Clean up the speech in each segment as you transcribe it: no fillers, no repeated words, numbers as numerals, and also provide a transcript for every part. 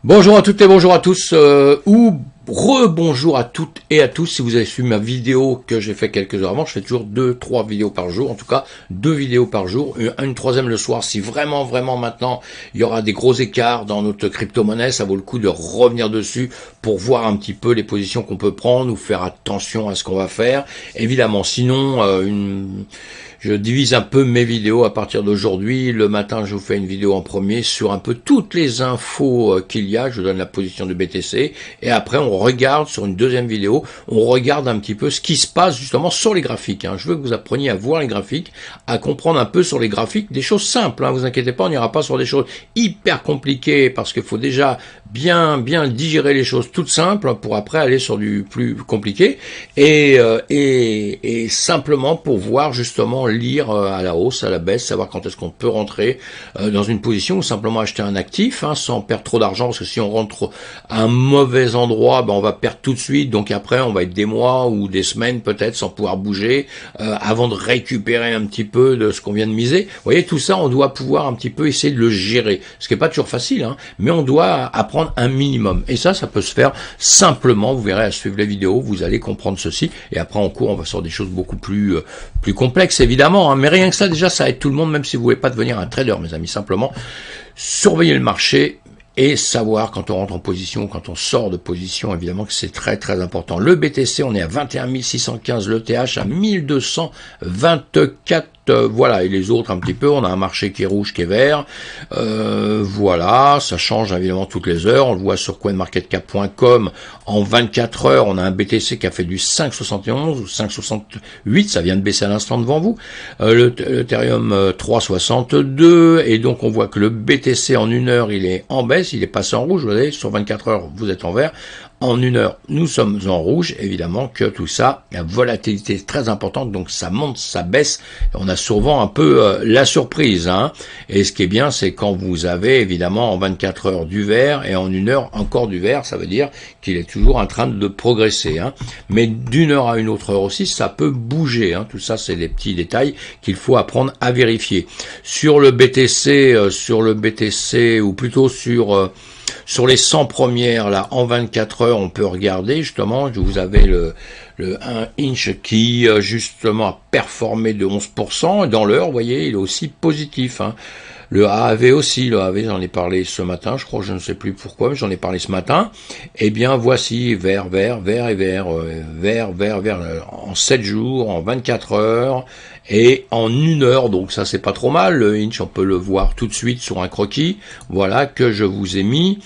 Bonjour à toutes et bonjour à tous, ou rebonjour à toutes et à tous. Si vous avez suivi ma vidéo que j'ai fait quelques heures avant, je fais toujours 2-3 vidéos par jour, en tout cas 2 vidéos par jour, une troisième le soir. Si vraiment maintenant il y aura des gros écarts dans notre crypto-monnaie, ça vaut le coup de revenir dessus pour voir un petit peu les positions qu'on peut prendre ou faire attention à ce qu'on va faire. Évidemment, sinon je divise un peu mes vidéos à partir d'aujourd'hui. Le matin, je vous fais une vidéo en premier sur un peu toutes les infos qu'il y a. Je vous donne la position du BTC. Et après, on regarde sur une deuxième vidéo, on regarde un petit peu ce qui se passe justement sur les graphiques. Je veux que vous appreniez à voir les graphiques, à comprendre un peu sur les graphiques des choses simples. Vous inquiétez pas, on n'ira pas sur des choses hyper compliquées parce qu'il faut déjà bien digérer les choses toutes simples pour après aller sur du plus compliqué. Et simplement pour voir justement lire à la hausse, à la baisse, savoir quand est-ce qu'on peut rentrer dans une position ou simplement acheter un actif sans perdre trop d'argent, parce que si on rentre à un mauvais endroit, on va perdre tout de suite, donc après on va être des mois ou des semaines peut-être sans pouvoir bouger avant de récupérer un petit peu de ce qu'on vient de miser. Vous voyez, tout ça on doit pouvoir un petit peu essayer de le gérer, ce qui n'est pas toujours facile, mais on doit apprendre un minimum, et ça peut se faire simplement. Vous verrez à suivre les vidéos, vous allez comprendre ceci, et après en cours on va sur des choses beaucoup plus complexes évidemment, mais rien que ça déjà ça aide tout le monde, même si vous ne voulez pas devenir un trader mes amis. Simplement surveiller le marché et savoir quand on rentre en position, quand on sort de position, évidemment que c'est très important. Le BTC, on est à 21 615, le TH à 1224, voilà, et les autres un petit peu, on a un marché qui est rouge, qui est vert, voilà, ça change évidemment toutes les heures, on le voit sur coinmarketcap.com, en 24 heures, on a un BTC qui a fait du 5,71 ou 5,68, ça vient de baisser à l'instant devant vous, l'Ethereum 3,62, et donc on voit que le BTC en une heure, il est en baisse, il est passé en rouge, vous voyez, sur 24 heures, vous êtes en vert. En une heure, nous sommes en rouge. Évidemment que tout ça, la volatilité est très importante, donc ça monte, ça baisse. On a souvent un peu la surprise. Et ce qui est bien, c'est quand vous avez évidemment en 24 heures du vert et en une heure encore du vert, ça veut dire qu'il est toujours en train de progresser. Mais d'une heure à une autre heure aussi, ça peut bouger. Tout ça, c'est des petits détails qu'il faut apprendre à vérifier. Sur le BTC, ou plutôt sur les 100 premières, là, en 24 heures, on peut regarder, justement, vous avez le 1 inch qui, justement, a performé de 11%, et dans l'heure, vous voyez, il est aussi positif, Le AAV aussi, le AAV, j'en ai parlé ce matin, je crois, je ne sais plus pourquoi, mais j'en ai parlé ce matin. Eh bien, voici, vert, en 7 jours, en 24 heures, et en une heure, donc ça c'est pas trop mal. Le inch, on peut le voir tout de suite sur un croquis, voilà, que je vous ai mis.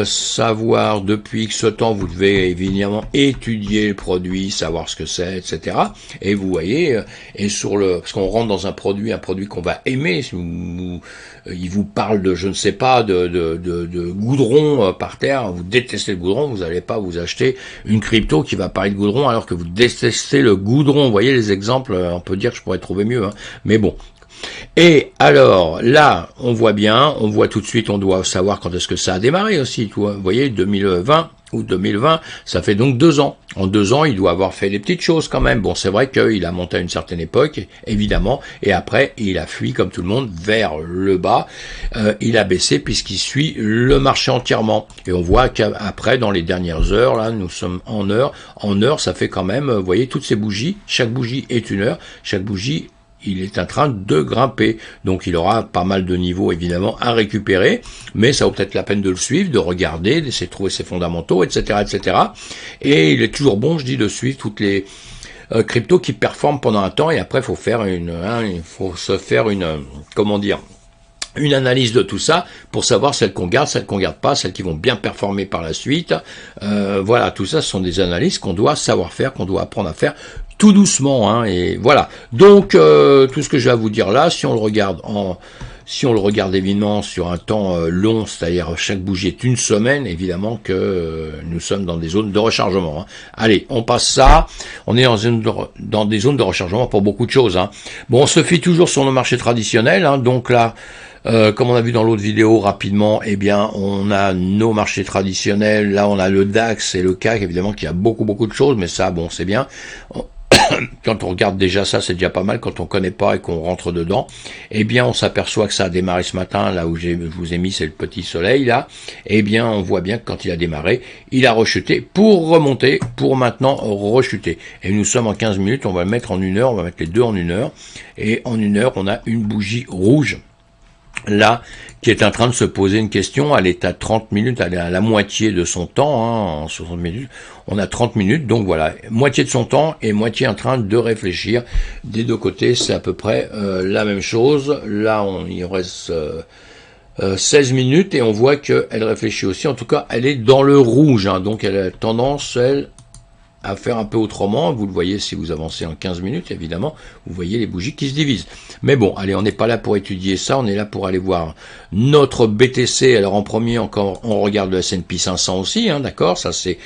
Savoir depuis X temps, vous devez évidemment étudier le produit, savoir ce que c'est, etc. Et vous voyez, et parce qu'on rentre dans un produit qu'on va aimer, si il vous parle de, je ne sais pas, de goudron par terre, vous détestez le goudron, vous n'allez pas vous acheter une crypto qui va parler de goudron alors que vous détestez le goudron. Vous voyez les exemples, on peut dire que je pourrais trouver mieux, mais bon. Et alors, là, on voit tout de suite, on doit savoir quand est-ce que ça a démarré aussi, vous voyez, 2020 ou 2020, ça fait donc 2 ans. En 2 ans, il doit avoir fait des petites choses quand même. Bon, c'est vrai qu'il a monté à une certaine époque, évidemment, et après, il a fui, comme tout le monde, vers le bas. Il a baissé puisqu'il suit le marché entièrement. Et on voit qu'après, dans les dernières heures, là, nous sommes en heure. En heure, ça fait quand même, vous voyez, toutes ces bougies, chaque bougie est une heure, chaque bougie il est en train de grimper, donc il aura pas mal de niveaux évidemment à récupérer, mais ça vaut peut-être la peine de le suivre, de regarder, d'essayer de trouver ses fondamentaux, etc. Et il est toujours bon, je dis, de suivre toutes les cryptos qui performent pendant un temps, et après il faut se faire une analyse de tout ça pour savoir celles qu'on garde pas, celles qui vont bien performer par la suite. Voilà, tout ça, ce sont des analyses qu'on doit savoir faire, qu'on doit apprendre à faire tout doucement, et voilà. Donc, tout ce que je vais vous dire là, si on le regarde évidemment sur un temps long, c'est-à-dire chaque bougie est une semaine, évidemment que nous sommes dans des zones de rechargement. Allez, on passe ça. On est dans des zones de rechargement pour beaucoup de choses. Bon, on se fie toujours sur nos marchés traditionnels, donc là, comme on a vu dans l'autre vidéo rapidement, eh bien, on a nos marchés traditionnels. Là, on a le DAX et le CAC, évidemment, qui a beaucoup de choses, mais ça, bon, c'est bien. quand on regarde déjà ça, c'est déjà pas mal. Quand on connaît pas et qu'on rentre dedans, eh bien, on s'aperçoit que ça a démarré ce matin, là où je vous ai mis, c'est le petit soleil, là. Eh bien, on voit bien que quand il a démarré, il a rechuté pour remonter, pour maintenant rechuter. Et nous sommes en 15 minutes, on va le mettre en 1 heure, on va mettre les deux en 1 heure. Et en 1 heure, on a une bougie rouge, là, qui est en train de se poser une question. Elle est à 30 minutes, elle est à la moitié de son temps, hein, en 60 minutes. On a 30 minutes, donc voilà, moitié de son temps et moitié en train de réfléchir. Des deux côtés, c'est à peu près la même chose. Là, il reste 16 minutes et on voit qu'elle réfléchit aussi. En tout cas, elle est dans le rouge, hein, donc elle a tendance, elle, à faire un peu autrement. Vous le voyez si vous avancez en 15 minutes, évidemment, vous voyez les bougies qui se divisent. Mais bon, allez, on n'est pas là pour étudier ça, on est là pour aller voir notre BTC. Alors en premier, encore, on regarde le S&P 500 aussi, hein, d'accord, ça c'est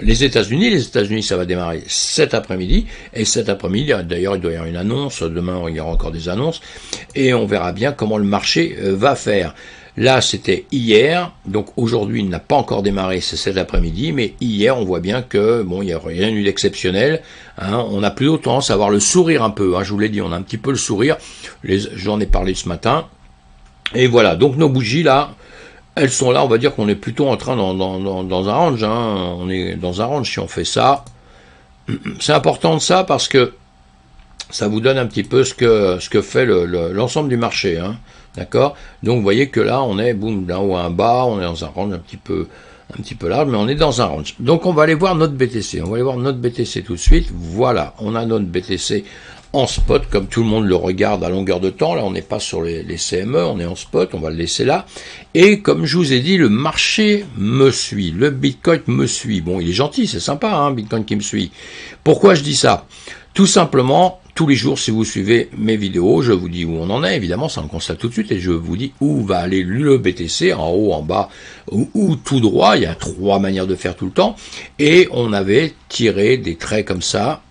les États-Unis. Les États-Unis, ça va démarrer cet après-midi, et cet après-midi, d'ailleurs, il doit y avoir une annonce, demain, il y aura encore des annonces, et on verra bien comment le marché va faire. Là, c'était hier, donc aujourd'hui, il n'a pas encore démarré, c'est cet après-midi, mais hier, on voit bien que, bon, il n'y a rien eu d'exceptionnel, hein, on a plutôt tendance à avoir le sourire un peu, hein, je vous l'ai dit, on a un petit peu le sourire, j'en ai parlé ce matin, et voilà, donc nos bougies, là, elles sont là, on va dire qu'on est plutôt en train dans un range, hein, on est dans un range si on fait ça. C'est important de ça parce que ça vous donne un petit peu ce que fait l'ensemble du marché, hein. D'accord? Donc vous voyez que là, on est boum, d'un haut à un bas, on est dans un range un petit peu large, mais on est dans un range. Donc on va aller voir notre BTC. On va aller voir notre BTC tout de suite. Voilà, on a notre BTC en spot, comme tout le monde le regarde à longueur de temps. Là, on n'est pas sur les CME, on est en spot, on va le laisser là. Et comme je vous ai dit, le marché me suit, le Bitcoin me suit. Bon, il est gentil, c'est sympa, hein, Bitcoin qui me suit. Pourquoi je dis ça? Tout simplement, tous les jours, si vous suivez mes vidéos, je vous dis où on en est, évidemment, ça on constate tout de suite, et je vous dis où va aller le BTC, en haut, en bas, ou tout droit. Il y a 3 manières de faire tout le temps, et on avait tiré des traits comme ça,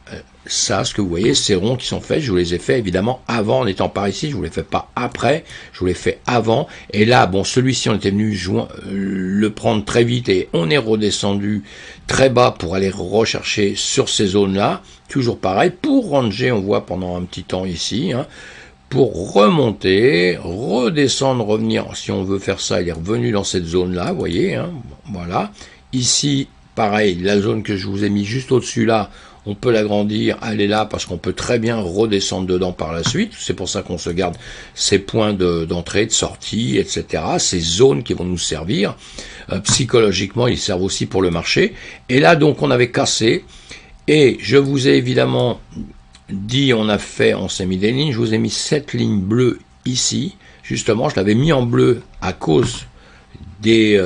ce que vous voyez, ces ronds qui sont faits, je vous les ai faits évidemment avant, en étant par ici, je vous les fais pas après, je vous les fais avant, et là, bon, celui-ci, on était venu le prendre très vite, et on est redescendu très bas pour aller rechercher sur ces zones-là, toujours pareil, pour ranger, on voit pendant un petit temps ici, hein, pour remonter, redescendre, revenir, si on veut faire ça, il est revenu dans cette zone-là, vous voyez, hein, voilà, ici, pareil, la zone que je vous ai mis juste au-dessus là, on peut l'agrandir, elle est là parce qu'on peut très bien redescendre dedans par la suite. C'est pour ça qu'on se garde ces points d'entrée, de sortie, etc. Ces zones qui vont nous servir. Psychologiquement, ils servent aussi pour le marché. Et là, donc, on avait cassé. Et je vous ai évidemment dit, on s'est mis des lignes. Je vous ai mis cette ligne bleue ici. Justement, je l'avais mis en bleu à cause des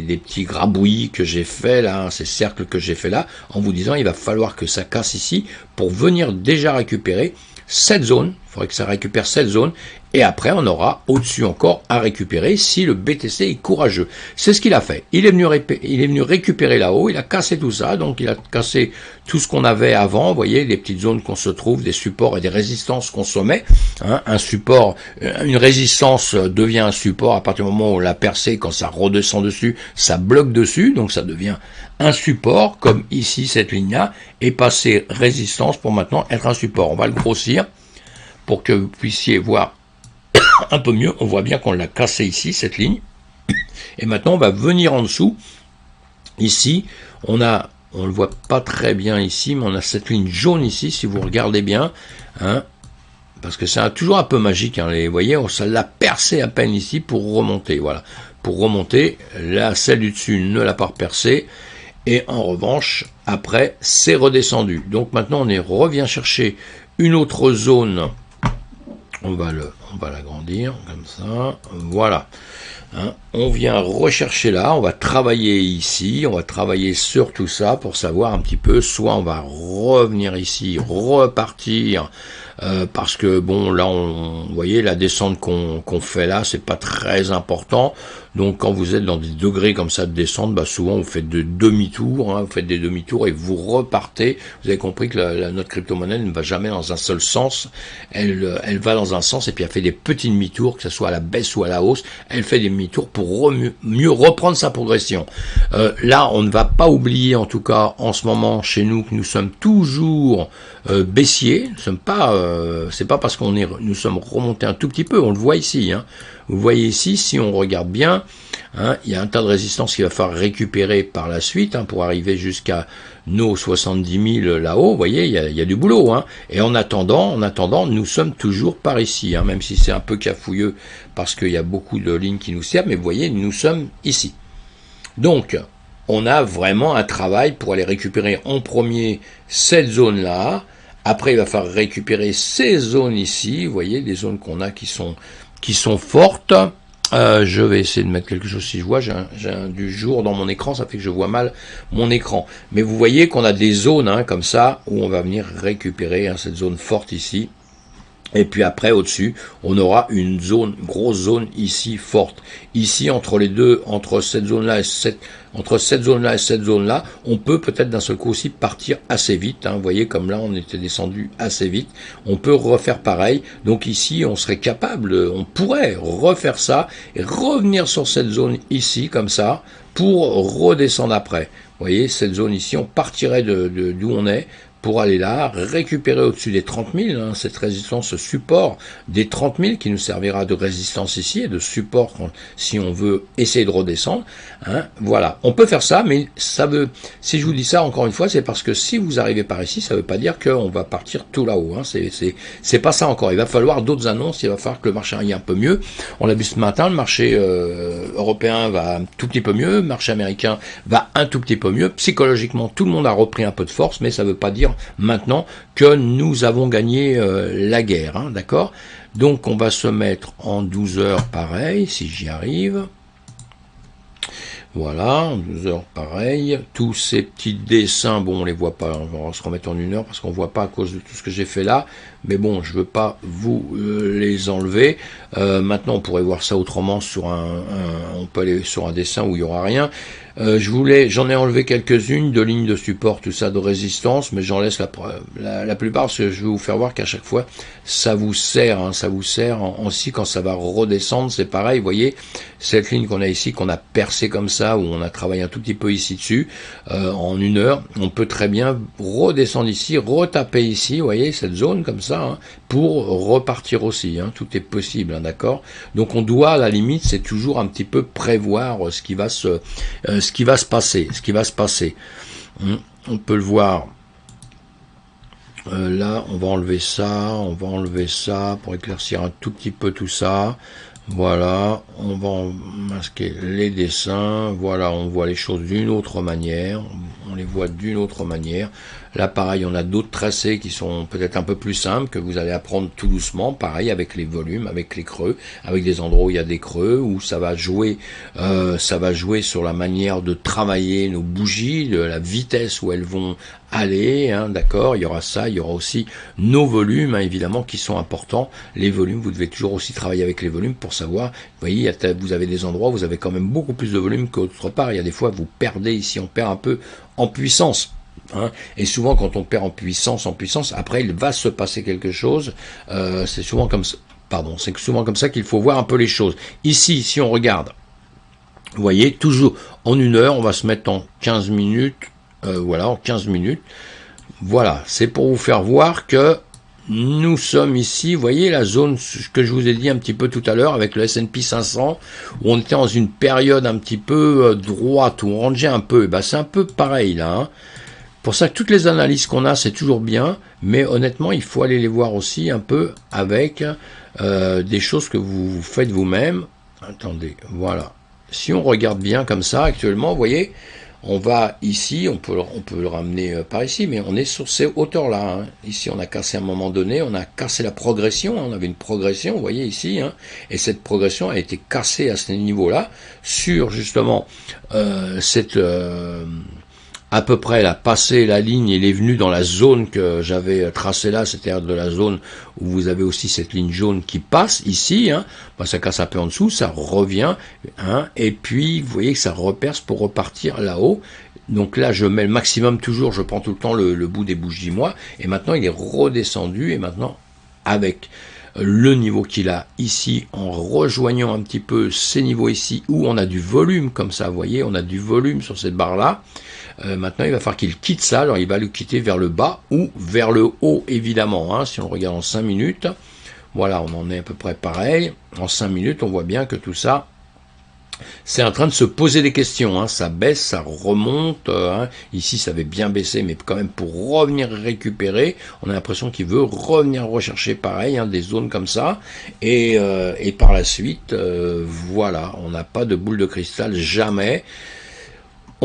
petits grabouillis que j'ai fait là, ces cercles que j'ai fait là, en vous disant il va falloir que ça casse ici pour venir déjà récupérer cette zone. Il faudrait que ça récupère cette zone, et après on aura au-dessus encore à récupérer si le BTC est courageux. C'est ce qu'il a fait. Il est venu récupérer là-haut, il a cassé tout ça, donc il a cassé tout ce qu'on avait avant, vous voyez, les petites zones qu'on se trouve, des supports et des résistances qu'on se met. Hein, un support, une résistance devient un support à partir du moment où on l'a percé, quand ça redescend dessus, ça bloque dessus, donc ça devient un support, comme ici cette ligne-là, est passée résistance pour maintenant être un support. On va le grossir pour que vous puissiez voir un peu mieux. On voit bien qu'on l'a cassé ici, cette ligne. Et maintenant, on va venir en dessous. Ici, on le voit pas très bien ici, mais on a cette ligne jaune ici, si vous regardez bien. Hein, parce que c'est toujours un peu magique. Hein, vous voyez, ça l'a percé à peine ici pour remonter. Voilà. Pour remonter, là, celle du dessus ne l'a pas percé. Et en revanche, après, c'est redescendu. Donc maintenant, on revient chercher une autre zone. On va l'agrandir comme ça. Voilà. Hein, on vient rechercher là, on va travailler ici, on va travailler sur tout ça pour savoir un petit peu, soit on va revenir ici, repartir, parce que bon là, vous voyez, la descente qu'on fait là, c'est pas très important, Donc quand vous êtes dans des degrés comme ça de descente, bah souvent vous faites de demi-tours, hein, vous faites des demi-tours et vous repartez. Vous avez compris que notre crypto-monnaie ne va jamais dans un seul sens. Elle va dans un sens et puis elle fait des petits demi-tours, que ce soit à la baisse ou à la hausse. Elle fait des demi-tours pour mieux reprendre sa progression. Là, on ne va pas oublier, en tout cas en ce moment chez nous, que nous sommes toujours baissiers. Nous sommes pas, c'est pas parce nous sommes remontés un tout petit peu. On le voit ici. Hein. Vous voyez ici, si on regarde bien, hein, il y a un tas de résistance qu'il va falloir récupérer par la suite hein, pour arriver jusqu'à nos 70 000 là-haut. Vous voyez, il y a du boulot. Hein. Et en attendant, nous sommes toujours par ici, hein, même si c'est un peu cafouilleux parce qu'il y a beaucoup de lignes qui nous servent. Mais vous voyez, nous sommes ici. Donc, on a vraiment un travail pour aller récupérer en premier cette zone-là. Après, il va falloir récupérer ces zones ici. Vous voyez, les zones qu'on a qui sont fortes. Je vais essayer de mettre quelque chose si je vois. J'ai du jour dans mon écran, ça fait que je vois mal mon écran. Mais vous voyez qu'on a des zones hein, comme ça où on va venir récupérer hein, cette zone forte ici. Et puis après, au-dessus, on aura une grosse zone ici forte. Ici, entre les deux, entre cette zone-là et cette zone-là, on peut peut-être d'un seul coup aussi partir assez vite. Hein. Vous voyez, comme là, on était descendu assez vite. On peut refaire pareil. Donc ici, on serait capable, on pourrait refaire ça et revenir sur cette zone ici, comme ça, pour redescendre après. Vous voyez, cette zone ici, on partirait d'où on est, pour aller là, récupérer au-dessus des 30 000, hein, cette résistance, ce support des 30 000 qui nous servira de résistance ici et de support si on veut essayer de redescendre. Hein, voilà, on peut faire ça, mais ça veut. Si je vous dis ça encore une fois, c'est parce que si vous arrivez par ici, ça ne veut pas dire qu'on va partir tout là-haut. Hein, c'est pas ça encore. Il va falloir d'autres annonces. Il va falloir que le marché aille un peu mieux. On l'a vu ce matin, le marché européen va un tout petit peu mieux, le marché américain va un tout petit peu mieux. Psychologiquement, tout le monde a repris un peu de force, mais ça ne veut pas dire maintenant que nous avons gagné la guerre, hein, d'accord? Donc on va se mettre en 12 heures pareil, si j'y arrive. Voilà, en 12 heures pareil. Tous ces petits dessins, bon on les voit pas, on va se remettre en 1 heure parce qu'on voit pas à cause de tout ce que j'ai fait là. Mais bon, je veux pas vous les enlever. Maintenant on pourrait voir ça autrement sur on peut aller sur un dessin où il y aura rien. J'en ai enlevé quelques-unes de lignes de support, tout ça de résistance, mais j'en laisse la plupart parce que je vais vous faire voir qu'à chaque fois ça vous sert, hein, ça vous sert aussi quand ça va redescendre, c'est pareil, vous voyez, cette ligne qu'on a ici, qu'on a percée comme ça, où on a travaillé un tout petit peu ici dessus, en 1 heure, on peut très bien redescendre ici, retaper ici, vous voyez, cette zone comme ça, hein, pour repartir aussi, hein, tout est possible, hein, d'accord. Donc on doit, à la limite, c'est toujours un petit peu prévoir ce qui va se passer. On peut le voir. Là, on va enlever ça pour éclaircir un tout petit peu tout ça. Voilà, on va masquer les dessins. Voilà, on voit les choses d'une autre manière. On les voit d'une autre manière. Là, pareil, on a d'autres tracés qui sont peut-être un peu plus simples, que vous allez apprendre tout doucement. Pareil, avec les volumes, avec les creux, avec des endroits où il y a des creux, où ça va jouer sur la manière de travailler nos bougies, de la vitesse où elles vont aller, hein, d'accord. Il y aura ça, il y aura aussi nos volumes, hein, évidemment, qui sont importants. Les volumes, vous devez toujours aussi travailler avec les volumes pour savoir. Vous voyez, vous avez des endroits où vous avez quand même beaucoup plus de volume qu'autre part. Il y a des fois, vous perdez ici, on perd un peu en puissance. Hein, et souvent quand on perd en puissance, après il va se passer quelque chose. C'est souvent comme ça qu'il faut voir un peu les choses. Ici, si on regarde, vous voyez, toujours en 1 heure, on va se mettre en 15 minutes. Voilà, en 15 minutes. Voilà, c'est pour vous faire voir que nous sommes ici, vous voyez la zone que je vous ai dit un petit peu tout à l'heure avec le S&P 500, où on était dans une période un petit peu droite, où on rangeait un peu. Et ben, c'est un peu pareil là. Hein. Pour ça que toutes les analyses qu'on a, c'est toujours bien, mais honnêtement, il faut aller les voir aussi un peu avec des choses que vous faites vous-même. Attendez, voilà. Si on regarde bien comme ça, actuellement, vous voyez, on va ici, on peut le ramener par ici, mais on est sur ces hauteurs-là. Hein. Ici, on a cassé à un moment donné, on a cassé la progression, hein. On avait une progression, vous voyez ici, hein, et cette progression a été cassée à ce niveau-là, sur justement cette... à peu près, elle a passé la ligne, il est venu dans la zone que j'avais tracée là, c'est-à-dire de la zone où vous avez aussi cette ligne jaune qui passe ici, hein. Bah, ça casse un peu en dessous, ça revient, hein, et puis vous voyez que ça reperce pour repartir là-haut. Donc là, je mets le maximum toujours, je prends tout le temps le bout des bougies moi, et maintenant il est redescendu, et maintenant avec le niveau qu'il a ici, en rejoignant un petit peu ces niveaux ici, où on a du volume comme ça, vous voyez, on a du volume sur cette barre-là. Maintenant, il va falloir qu'il quitte ça, alors il va le quitter vers le bas ou vers le haut, évidemment, hein, si on regarde en 5 minutes. Voilà, on en est à peu près pareil. En 5 minutes, on voit bien que tout ça, c'est en train de se poser des questions, hein. Ça baisse, ça remonte, hein. Ici ça avait bien baissé, mais quand même pour revenir récupérer, on a l'impression qu'il veut revenir rechercher pareil, hein, des zones comme ça, et par la suite, voilà, on n'a pas de boule de cristal, jamais.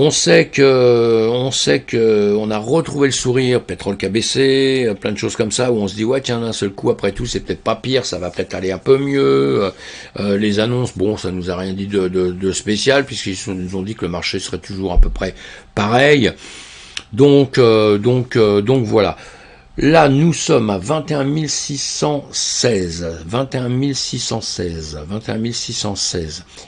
On sait que on a retrouvé le sourire, pétrole qui a baissé, plein de choses comme ça, où on se dit ouais tiens d'un seul coup après tout c'est peut-être pas pire, ça va peut-être aller un peu mieux. Les annonces, bon ça nous a rien dit de spécial puisqu'ils nous ont dit que le marché serait toujours à peu près pareil. Donc voilà. Là, nous sommes à 21 616.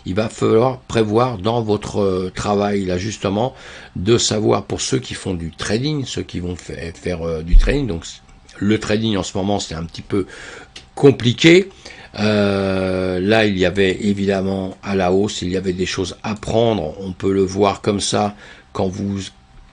Il va falloir prévoir dans votre travail, là, justement, de savoir pour ceux qui font du trading, ceux qui vont faire du trading. Donc, le trading, en ce moment, c'est un petit peu compliqué. Là, il y avait évidemment à la hausse, il y avait des choses à prendre. On peut le voir comme ça quand vous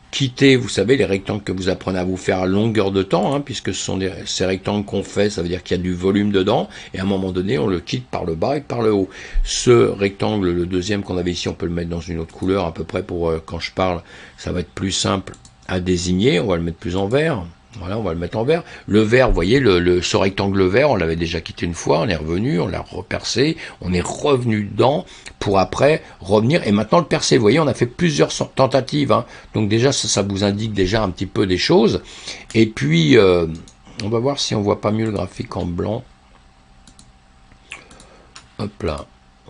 quittez, vous savez, les rectangles que vous apprenez à vous faire à longueur de temps, hein, puisque ce sont ces rectangles qu'on fait, ça veut dire qu'il y a du volume dedans, et à un moment donné, on le quitte par le bas et par le haut. Ce rectangle, le deuxième qu'on avait ici, on peut le mettre dans une autre couleur, à peu près pour, quand je parle, ça va être plus simple à désigner, on va le mettre plus en vert. Voilà, on va le mettre en vert. Le vert, vous voyez, ce rectangle vert, on l'avait déjà quitté une fois, on est revenu, on l'a repercé, on est revenu dedans pour après revenir. Et maintenant le percer, vous voyez, on a fait plusieurs tentatives. Hein. Donc déjà, ça vous indique déjà un petit peu des choses. Et puis, on va voir si on voit pas mieux le graphique en blanc. Hop là.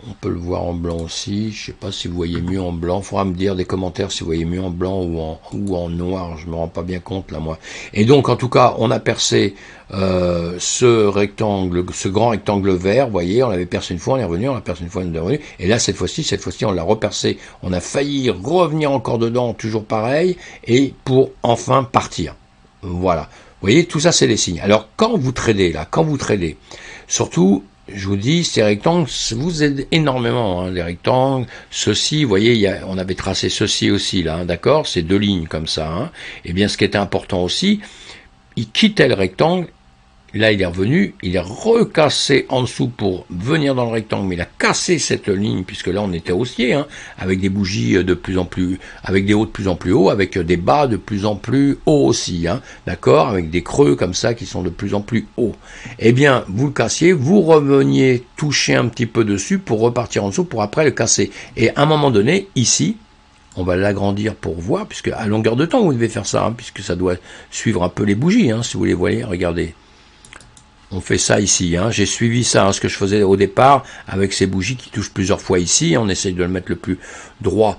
On peut le voir en blanc aussi, je sais pas si vous voyez mieux en blanc, il faudra me dire des commentaires si vous voyez mieux en blanc ou en noir, je me rends pas bien compte là moi. Et donc en tout cas, on a percé ce rectangle, ce grand rectangle vert, vous voyez, on l'avait percé une fois, on est revenu, on l'a percé une fois, on est revenu, et là cette fois-ci on l'a repercé, on a failli revenir encore dedans, toujours pareil, et pour enfin partir. Voilà. Vous voyez, tout ça c'est des signes. Alors quand vous tradez là, surtout, je vous dis, ces rectangles vous aident énormément, hein, les rectangles, ceci, vous voyez, on avait tracé ceci aussi, là, hein, d'accord, c'est deux lignes comme ça, hein. Et bien, ce qui était important aussi, il quittait le rectangle, là, il est revenu, il est recassé en dessous pour venir dans le rectangle, mais il a cassé cette ligne, puisque là, on était haussier, hein, avec des bougies de plus en plus, avec des hauts de plus en plus hauts, avec des bas de plus en plus hauts aussi, hein, d'accord, avec des creux comme ça qui sont de plus en plus hauts. Eh bien, vous le cassiez, vous reveniez toucher un petit peu dessus pour repartir en dessous, pour après le casser. Et à un moment donné, ici, on va l'agrandir pour voir, puisque à longueur de temps, vous devez faire ça, hein, puisque ça doit suivre un peu les bougies, hein, si vous les voyez, regardez. On fait ça ici, hein. J'ai suivi ça, hein, ce que je faisais au départ, avec ces bougies qui touchent plusieurs fois ici. On essaye de le mettre le plus droit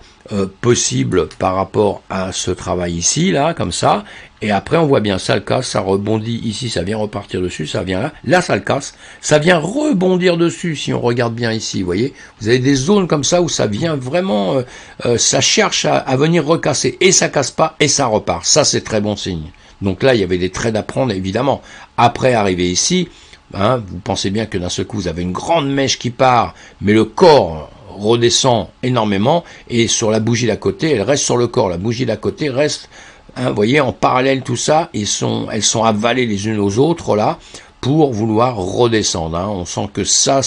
possible par rapport à ce travail ici, là, comme ça. Et après, on voit bien, ça le casse, ça rebondit ici, ça vient repartir dessus, ça vient là. Là, ça le casse, ça vient rebondir dessus, si on regarde bien ici, vous voyez. Vous avez des zones comme ça où ça vient vraiment, ça cherche à venir recasser. Et ça casse pas, et ça repart. Ça, c'est très bon signe. Donc là, il y avait des trades à prendre, évidemment. Après, arriver ici, hein, vous pensez bien que d'un seul coup, vous avez une grande mèche qui part, mais le corps redescend énormément, et sur la bougie d'à côté, elle reste sur le corps. La bougie d'à côté reste, hein, vous voyez, en parallèle tout ça, elles sont avalées les unes aux autres, là, pour vouloir redescendre. Hein. On sent que ça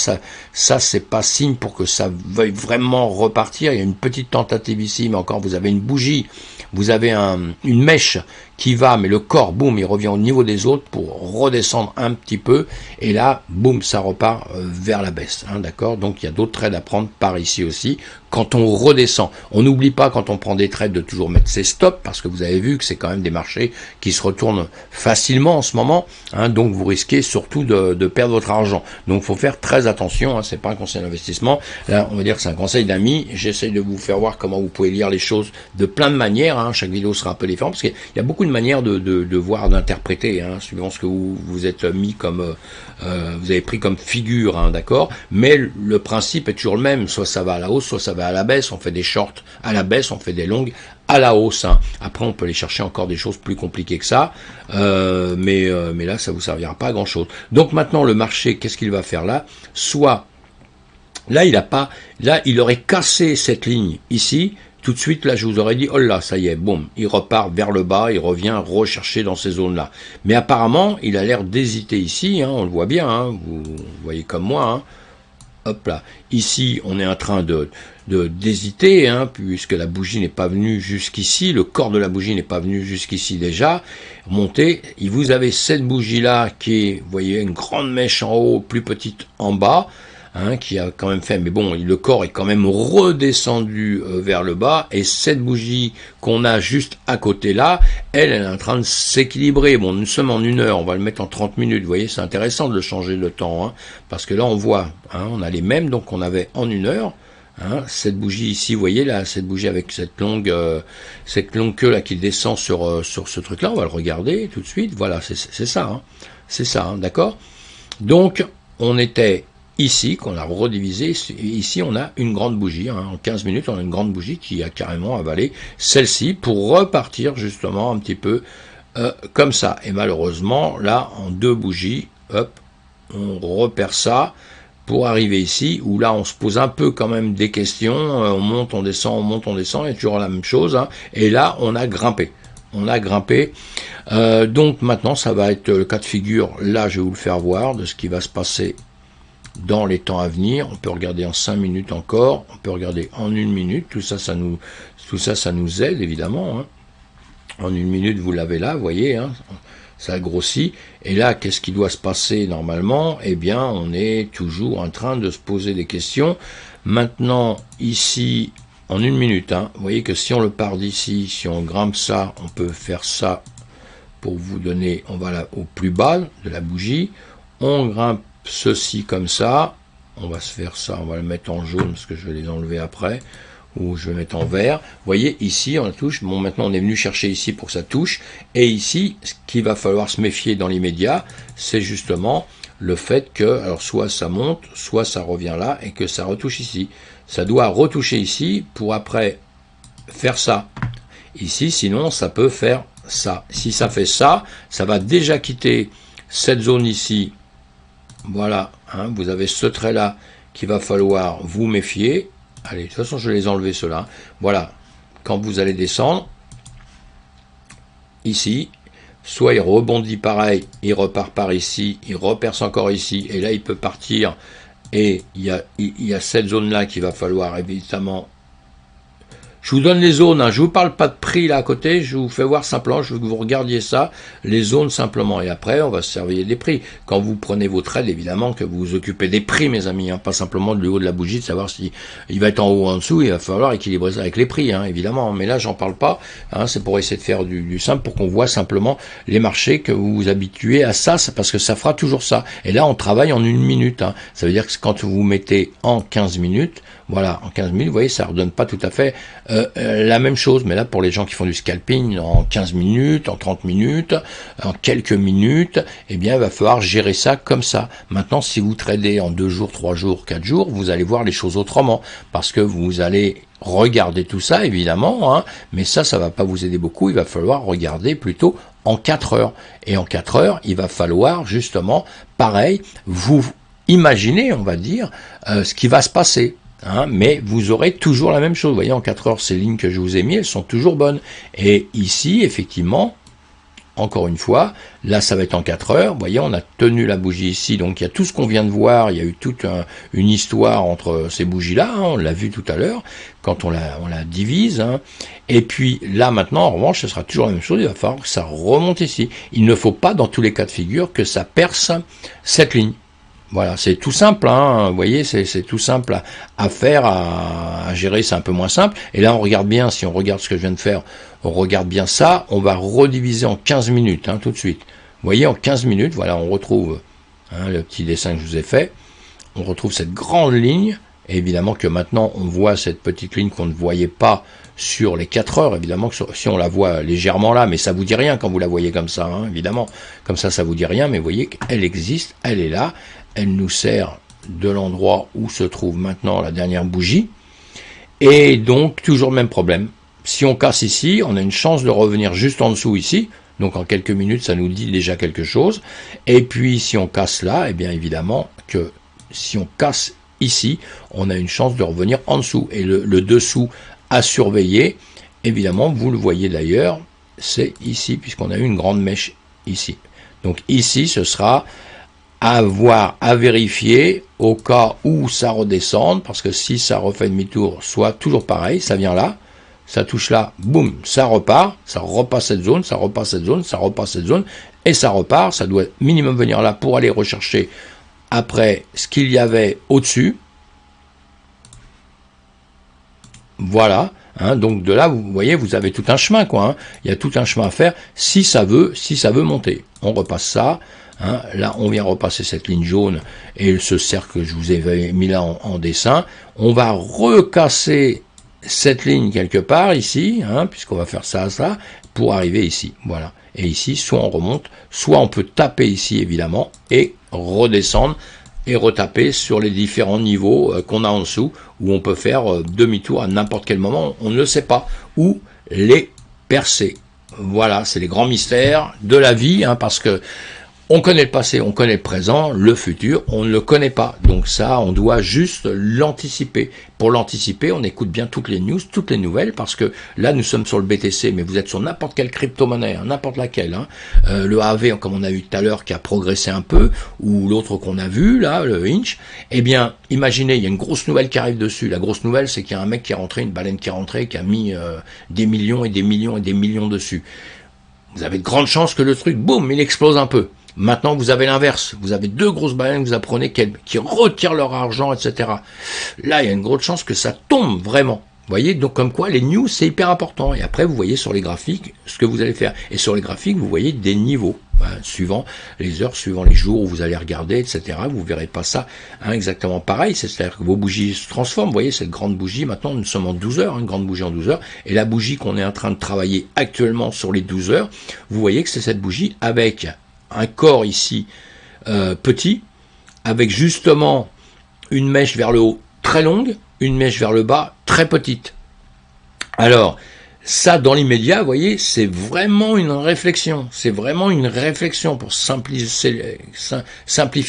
c'est pas signe pour que ça veuille vraiment repartir. Il y a une petite tentative ici, mais encore, vous avez une bougie, vous avez une mèche qui va, mais le corps, boum, il revient au niveau des autres pour redescendre un petit peu, et là, boum, ça repart vers la baisse, hein, d'accord. Donc il y a d'autres trades à prendre par ici aussi, quand on redescend. On n'oublie pas, quand on prend des trades, de toujours mettre ses stops, parce que vous avez vu que c'est quand même des marchés qui se retournent facilement en ce moment, hein, donc vous risquez risquez surtout de perdre votre argent. Donc, faut faire très attention, hein, c'est pas un conseil d'investissement. Là, on va dire que c'est un conseil d'ami. J'essaie de vous faire voir comment vous pouvez lire les choses de plein de manières, hein. Chaque vidéo sera un peu différente, parce qu'il y a beaucoup de manières de voir, d'interpréter, hein, suivant ce que vous êtes mis comme, vous avez pris comme figure, hein, d'accord. Mais le principe est toujours le même, soit ça va à la hausse, soit ça va à la baisse. On fait des shorts à la baisse, on fait des longues à la hausse, hein. Après, on peut aller chercher encore des choses plus compliquées que ça, mais là, ça vous servira pas à grand chose. Donc maintenant, le marché, qu'est-ce qu'il va faire là? Soit là, il aurait cassé cette ligne ici. Tout de suite, là, je vous aurais dit, oh là, ça y est, boum, il repart vers le bas, il revient rechercher dans ces zones-là. Mais apparemment, il a l'air d'hésiter ici, hein, on le voit bien, hein, vous voyez comme moi, hein. Hop là, ici, on est en train d'hésiter, hein, puisque la bougie n'est pas venue jusqu'ici, le corps de la bougie n'est pas venu jusqu'ici déjà. Montez, vous avez cette bougie-là qui est, vous voyez, une grande mèche en haut, plus petite en bas, hein, qui a quand même fait, mais bon, le corps est quand même redescendu vers le bas, et cette bougie qu'on a juste à côté là, elle est en train de s'équilibrer. Bon, nous sommes en 1 heure, on va le mettre en 30 minutes, vous voyez, c'est intéressant de changer le temps, hein, parce que là on voit, hein, on a les mêmes, donc on avait en 1 heure, hein, cette bougie ici, vous voyez là, cette bougie avec cette longue queue là qui descend sur ce truc là, on va le regarder tout de suite, voilà, c'est ça, hein, c'est ça, hein, d'accord. Donc, on était ici, qu'on a redivisé, ici on a une grande bougie, hein. En 15 minutes on a une grande bougie qui a carrément avalé celle-ci pour repartir justement un petit peu comme ça. Et malheureusement, là, en 2 bougies, hop, on repère ça pour arriver ici, où là on se pose un peu quand même des questions, on monte, on descend, on monte, on descend, et toujours la même chose, hein. Et là on a grimpé. On a grimpé, donc maintenant ça va être le cas de figure, là je vais vous le faire voir, de ce qui va se passer dans les temps à venir. On peut regarder en 5 minutes encore, on peut regarder en 1 minute, tout ça ça nous aide évidemment, hein. En 1 minute vous l'avez là, vous voyez, hein, ça grossit, et là qu'est-ce qui doit se passer normalement? Eh bien on est toujours en train de se poser des questions. Maintenant ici en 1 minute, hein, vous voyez que si on le part d'ici, si on grimpe ça, on peut faire ça pour vous donner, on va là au plus bas de la bougie, on grimpe ceci comme ça, on va se faire ça, on va le mettre en jaune parce que je vais les enlever après, ou je vais mettre en vert. Vous voyez ici on la touche, bon maintenant on est venu chercher ici pour que ça touche, et ici ce qu'il va falloir se méfier dans l'immédiat, c'est justement le fait que, alors soit ça monte, soit ça revient là, et que ça retouche ici. Ça doit retoucher ici pour après faire ça. Ici, sinon ça peut faire ça. Si ça fait ça, ça va déjà quitter cette zone ici. Voilà, hein, vous avez ce trait-là qu'il va falloir vous méfier. Allez, de toute façon, je vais les enlever ceux-là. Voilà, quand vous allez descendre, ici, soit il rebondit pareil, il repart par ici, il reperce encore ici, et là, il peut partir, et il y a cette zone-là qu'il va falloir évidemment. Je vous donne les zones, hein. Je vous parle pas de prix là à côté, je vous fais voir simplement, je veux que vous regardiez ça, les zones simplement, et après on va se surveiller des prix. Quand vous prenez vos trades, évidemment que vous vous occupez des prix, mes amis, hein, pas simplement du haut de la bougie, de savoir si il va être en haut ou en dessous, il va falloir équilibrer ça avec les prix, hein, évidemment, mais là j'en parle pas, hein, c'est pour essayer de faire du simple, pour qu'on voit simplement les marchés, que vous vous habituez à ça, parce que ça fera toujours ça. Et là on travaille en 1 minute, hein. Ça veut dire que quand vous mettez en 15 minutes, voilà, en 15 minutes, vous voyez, ça ne redonne pas tout à fait la même chose. Mais là, pour les gens qui font du scalping, en 15 minutes, en 30 minutes, en quelques minutes, eh bien, il va falloir gérer ça comme ça. Maintenant, si vous tradez en 2 jours, 3 jours, 4 jours, vous allez voir les choses autrement. Parce que vous allez regarder tout ça, évidemment, hein, mais ça va pas vous aider beaucoup. Il va falloir regarder plutôt en 4 heures. Et en 4 heures, il va falloir, justement, pareil, vous imaginez, on va dire, ce qui va se passer. Hein, mais vous aurez toujours la même chose. Vous voyez, en 4 heures, ces lignes que je vous ai mis, elles sont toujours bonnes. Et ici, effectivement, encore une fois, là, ça va être en 4 heures. Vous voyez, on a tenu la bougie ici. Donc, il y a tout ce qu'on vient de voir. Il y a eu toute une histoire entre ces bougies-là. Hein, on l'a vu tout à l'heure, quand on la divise. Hein. Et puis, là, maintenant, en revanche, ce sera toujours la même chose. Il va falloir que ça remonte ici. Il ne faut pas, dans tous les cas de figure, que ça perce cette ligne. Voilà, c'est tout simple, hein, vous voyez, c'est tout simple à faire, à gérer, c'est un peu moins simple. Et là, on regarde bien, si on regarde ce que je viens de faire, on regarde bien ça, on va rediviser en 15 minutes, hein, tout de suite. Vous voyez, en 15 minutes, voilà, on retrouve hein, le petit dessin que je vous ai fait. On retrouve cette grande ligne, et évidemment que maintenant on voit cette petite ligne qu'on ne voyait pas sur les 4 heures, évidemment que si on la voit légèrement là, mais ça vous dit rien quand vous la voyez comme ça, hein, évidemment, comme ça vous dit rien, mais vous voyez qu'elle existe, elle est là, elle nous sert de l'endroit où se trouve maintenant la dernière bougie, et donc toujours le même problème. Si on casse ici, on a une chance de revenir juste en dessous ici, donc en quelques minutes ça nous dit déjà quelque chose, et puis si on casse là, et bien évidemment que si on casse ici, on a une chance de revenir en dessous, et le dessous à surveiller, évidemment, vous le voyez d'ailleurs, c'est ici, puisqu'on a eu une grande mèche ici. Donc ici, ce sera à voir, à vérifier, au cas où ça redescende, parce que si ça refait demi-tour, soit toujours pareil, ça vient là, ça touche là, boum, ça repasse cette zone, ça repasse cette zone, ça repasse cette zone, et ça repart, ça doit minimum venir là pour aller rechercher après ce qu'il y avait au-dessus. Voilà, hein, donc de là, vous voyez, vous avez tout un chemin, quoi. Hein. Il y a tout un chemin à faire si ça veut monter. On repasse ça. Hein. Là, on vient repasser cette ligne jaune et ce cercle que je vous ai mis là en dessin. On va recasser cette ligne quelque part ici, hein, puisqu'on va faire ça, pour arriver ici. Voilà. Et ici, soit on remonte, soit on peut taper ici, évidemment, et redescendre et retaper sur les différents niveaux qu'on a en dessous, où on peut faire demi-tour à n'importe quel moment, on ne le sait pas, ou les percer. Voilà, c'est les grands mystères de la vie, hein, parce que on connaît le passé, on connaît le présent, le futur, on ne le connaît pas. Donc ça, on doit juste l'anticiper. Pour l'anticiper, on écoute bien toutes les news, toutes les nouvelles, parce que là, nous sommes sur le BTC, mais vous êtes sur n'importe quelle crypto-monnaie, hein, n'importe laquelle. Hein. Le AV, comme on a vu tout à l'heure, qui a progressé un peu, ou l'autre qu'on a vu, là, le Inch. Eh bien, imaginez, il y a une grosse nouvelle qui arrive dessus. La grosse nouvelle, c'est qu'il y a un mec qui est rentré, une baleine qui est rentrée, qui a mis des millions et des millions et des millions dessus. Vous avez de grandes chances que le truc, boum, il explose un peu. Maintenant, vous avez l'inverse. Vous avez 2 grosses baleines que vous apprenez qui retirent leur argent, etc. Là, il y a une grosse chance que ça tombe vraiment. Vous voyez, donc comme quoi, les news, c'est hyper important. Et après, vous voyez sur les graphiques ce que vous allez faire. Et sur les graphiques, vous voyez des niveaux. Suivant les heures, suivant les jours où vous allez regarder, etc. Vous verrez pas ça exactement pareil. C'est-à-dire que vos bougies se transforment. Vous voyez, cette grande bougie, maintenant, nous sommes en 12 heures, une grande bougie en 12 heures. Et la bougie qu'on est en train de travailler actuellement sur les 12 heures, vous voyez que c'est cette bougie avec un corps ici petit, avec justement une mèche vers le haut très longue, une mèche vers le bas très petite. Alors, ça, dans l'immédiat, vous voyez, c'est vraiment une réflexion. C'est vraiment une réflexion pour simplifier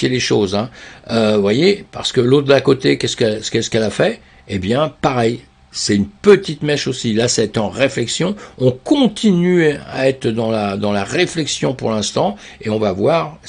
les choses. Hein. Vous voyez, parce que l'autre d'à côté, qu'est-ce qu'elle a fait? Eh bien, pareil. C'est une petite mèche aussi. Là, c'est en réflexion. On continue à être dans la réflexion pour l'instant et on va voir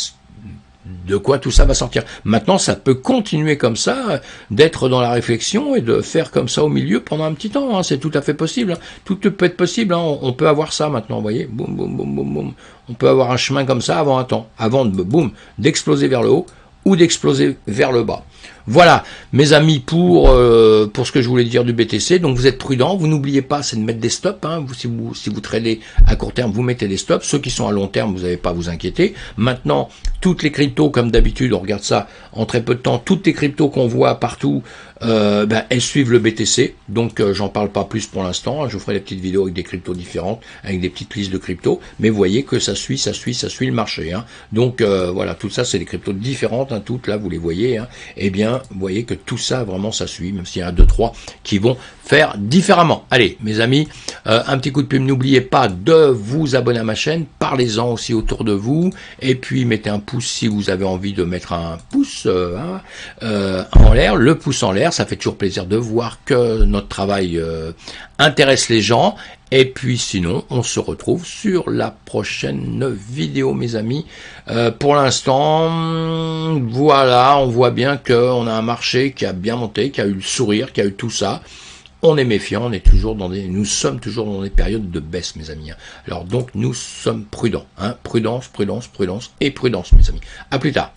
de quoi tout ça va sortir. Maintenant, ça peut continuer comme ça, d'être dans la réflexion et de faire comme ça au milieu pendant un petit temps. Hein. C'est tout à fait possible. Hein. Tout peut être possible. Hein. On peut avoir ça maintenant, vous voyez. Boum, boum, boum, boum, boum. On peut avoir un chemin comme ça avant un temps. Avant de, boum, d'exploser vers le haut ou d'exploser vers le bas. Voilà, mes amis, pour ce que je voulais dire du BTC. Donc vous êtes prudents, vous n'oubliez pas, c'est de mettre des stops. Hein. Si vous tradez à court terme, vous mettez des stops. Ceux qui sont à long terme, vous n'avez pas à vous inquiéter. Maintenant, toutes les cryptos, comme d'habitude, on regarde ça en très peu de temps. Toutes les cryptos qu'on voit partout, elles suivent le BTC. Donc j'en parle pas plus pour l'instant. Je vous ferai des petites vidéos avec des cryptos différentes, avec des petites listes de cryptos. Mais vous voyez que ça suit le marché. Hein. Donc voilà, tout ça, c'est des cryptos différentes. Hein, toutes là, vous les voyez. Hein. Eh bien, vous voyez que tout ça, vraiment, ça suit, même s'il y en a 2-3 qui vont faire différemment. Allez, mes amis, un petit coup de pub, n'oubliez pas de vous abonner à ma chaîne, parlez-en aussi autour de vous, et puis mettez un pouce si vous avez envie de mettre un pouce en l'air, le pouce en l'air, ça fait toujours plaisir de voir que notre travail intéresse les gens. Et puis sinon, on se retrouve sur la prochaine vidéo, mes amis. Pour l'instant, voilà, on voit bien qu'on a un marché qui a bien monté, qui a eu le sourire, qui a eu tout ça. On est méfiant, nous sommes toujours dans des périodes de baisse, mes amis. Alors donc, nous sommes prudents. Hein. Prudence, prudence, prudence et prudence, mes amis. À plus tard.